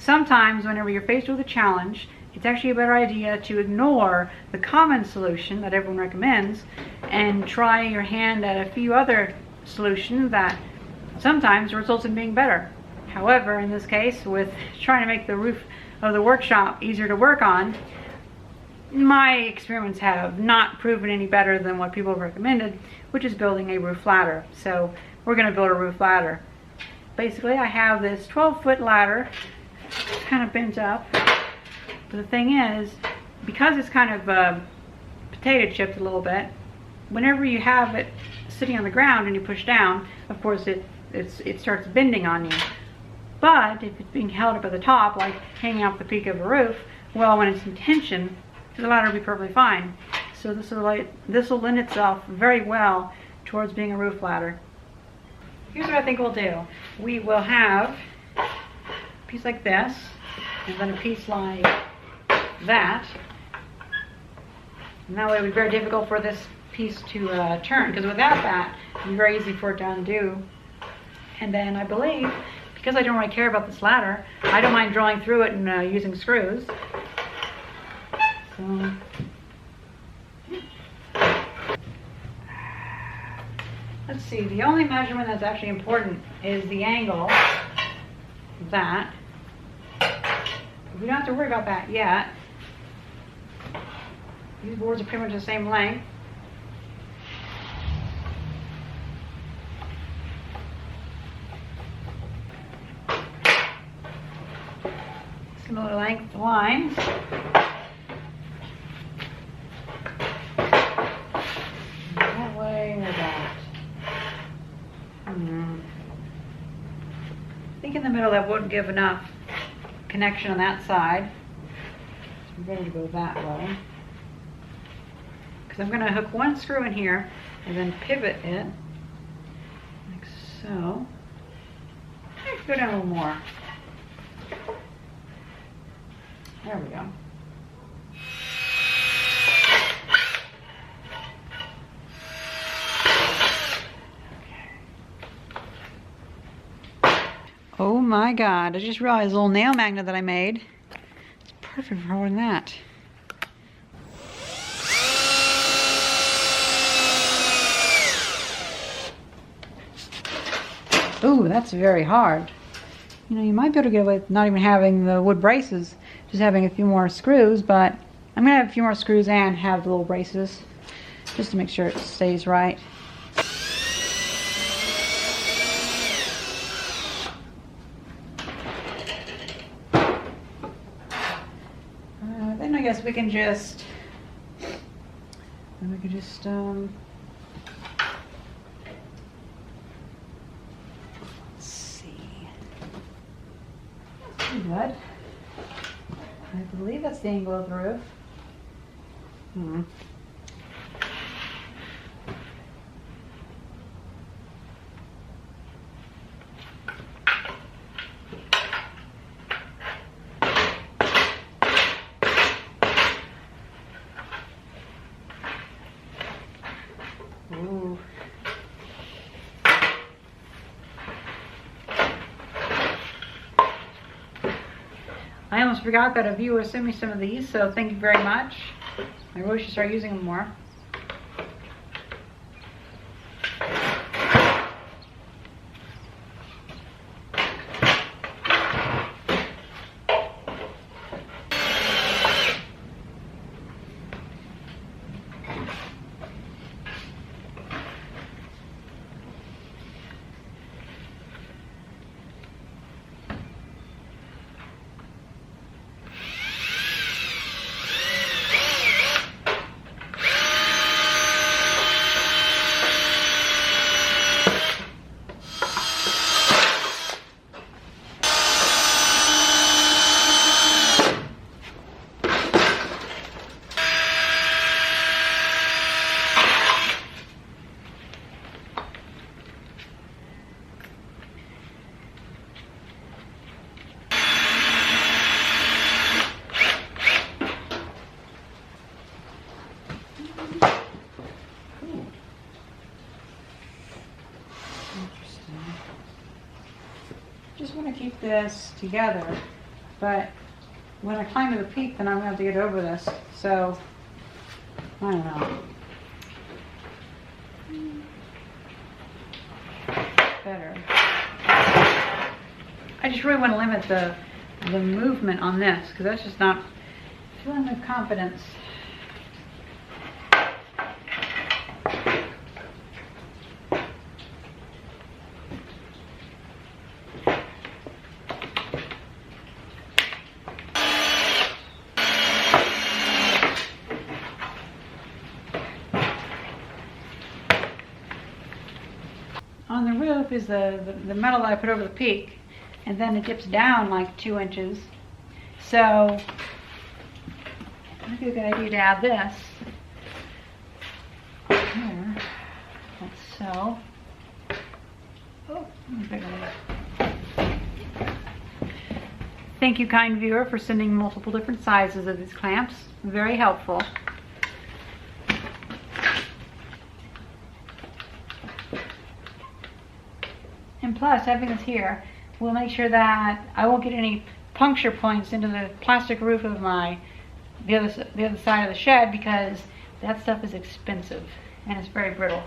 sometimes whenever you're faced with a challenge, it's actually a better idea to ignore the common solution that everyone recommends and try your hand at a few other solutions that sometimes results in being better. However, in this case, with trying to make the roof of the workshop easier to work on, my experiments have not proven any better than what people have recommended, which is building a roof ladder. So we're going to build a roof ladder. Basically, I have this 12-foot ladder kind of bent up. But the thing is, because it's kind of potato chipped a little bit, whenever you have it sitting on the ground and you push down, of course it starts bending on you. But if it's being held up at the top, like hanging off the peak of a roof, well, when it's in tension, the ladder will be perfectly fine. So this will lend itself very well towards being a roof ladder. Here's what I think we'll do. We will have a piece like this, and then a piece like that. And that way it would be very difficult for this piece to turn, because without that, it would be very easy for it to undo. And then I believe, because I don't really care about this ladder, I don't mind drawing through it and using screws. So, let's see, the only measurement that's actually important is the angle of that. We don't have to worry about that yet. These boards are pretty much the same length. Similar length lines. That way or that. I think in the middle that wouldn't give enough connection on that side. So I'm ready to go that way. Because I'm going to hook one screw in here and then pivot it like so. Let's go down a little more. There we go. Oh my God, I just realized a little nail magnet that I made. It's perfect for holding that. Ooh, that's very hard. You know, you might be able to get away with not even having the wood braces, just having a few more screws, but I'm going to have a few more screws and have the little braces just to make sure it stays right. Then I guess we can just, let's see. That's pretty good. I believe that's the angle of the roof. Ooh. I almost forgot that a viewer sent me some of these, so thank you very much. I really should start using them more. Just want to keep this together but when I climb to the peak, then I'm going to have to get over this. So, I don't know. Better. I just really want to limit the movement on this, because that's just not filling with confidence. On the roof is the metal that I put over the peak, and then it dips down like 2 inches. So, it might be a good idea to add this here, like so. Oh, bigger one. Thank you, kind viewer, for sending multiple different sizes of these clamps. Very helpful. And plus, having this here will make sure that I won't get any puncture points into the plastic roof of the other side of the shed, because that stuff is expensive and it's very brittle.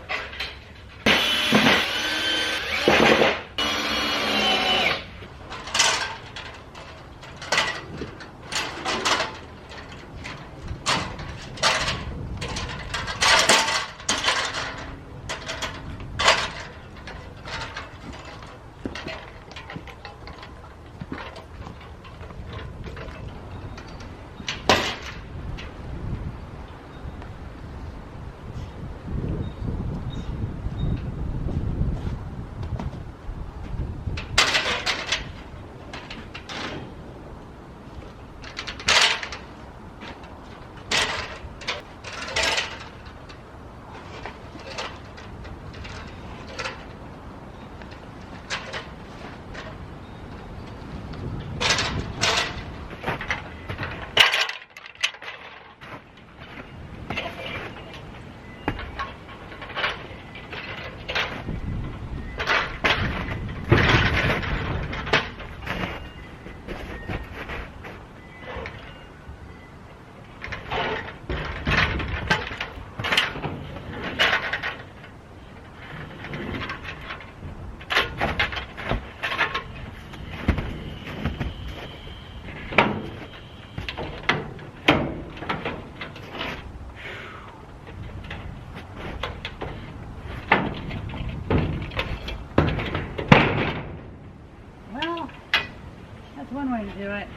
One way to do it.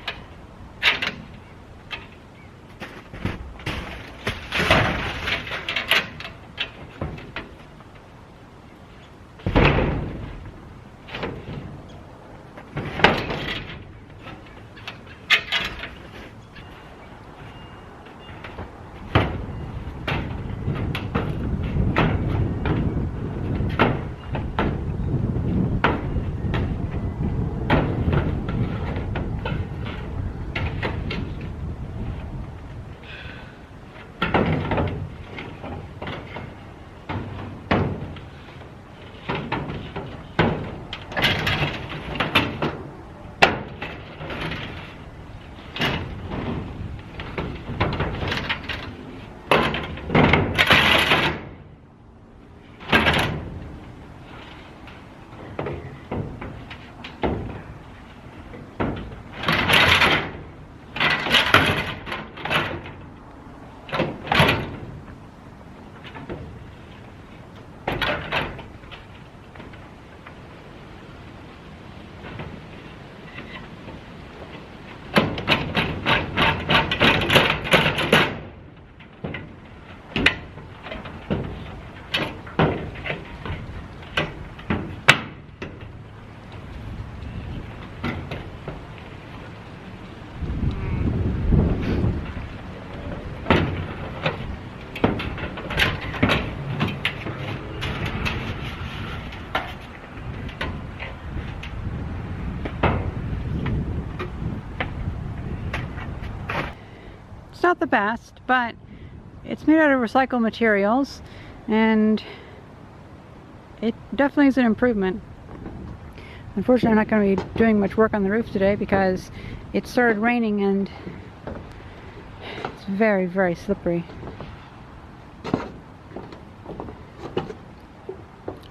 It's not the best, but it's made out of recycled materials, and it definitely is an improvement. Unfortunately, I'm not going to be doing much work on the roof today because it started raining and it's very, very slippery.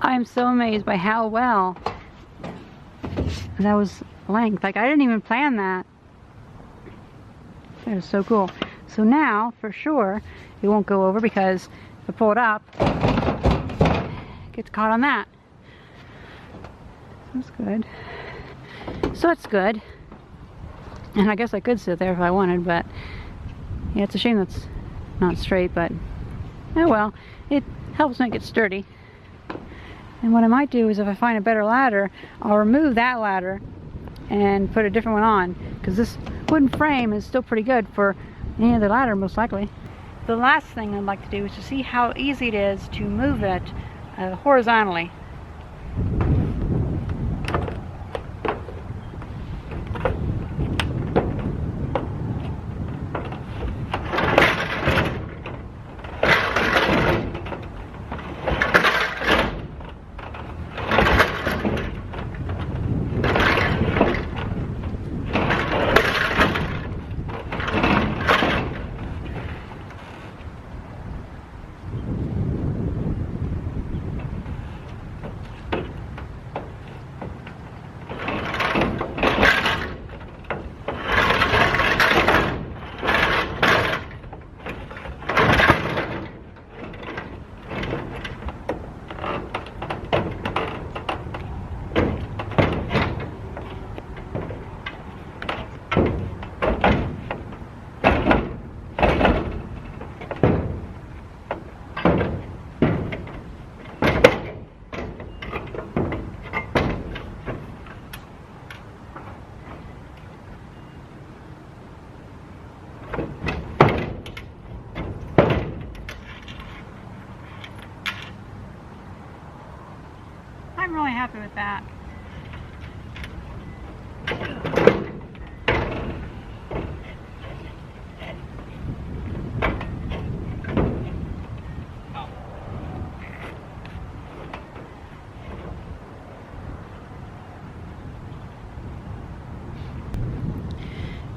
I am so amazed by how well that was length. Like, I didn't even plan that. That was so cool. So now, for sure, it won't go over because if I pull it up, it gets caught on that. That's good. So that's good. And I guess I could sit there if I wanted, but yeah, it's a shame that's not straight, but oh well. It helps make it sturdy. And what I might do is, if I find a better ladder, I'll remove that ladder and put a different one on, because this wooden frame is still pretty good for any other ladder, most likely. The last thing I'd like to do is to see how easy it is to move it horizontally. I'm really happy with that.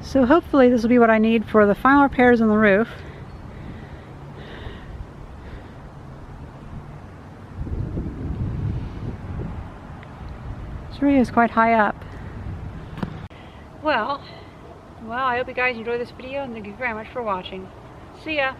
So hopefully this will be what I need for the final repairs on the roof. This really is quite high up. Well, I hope you guys enjoyed this video, and thank you very much for watching. See ya!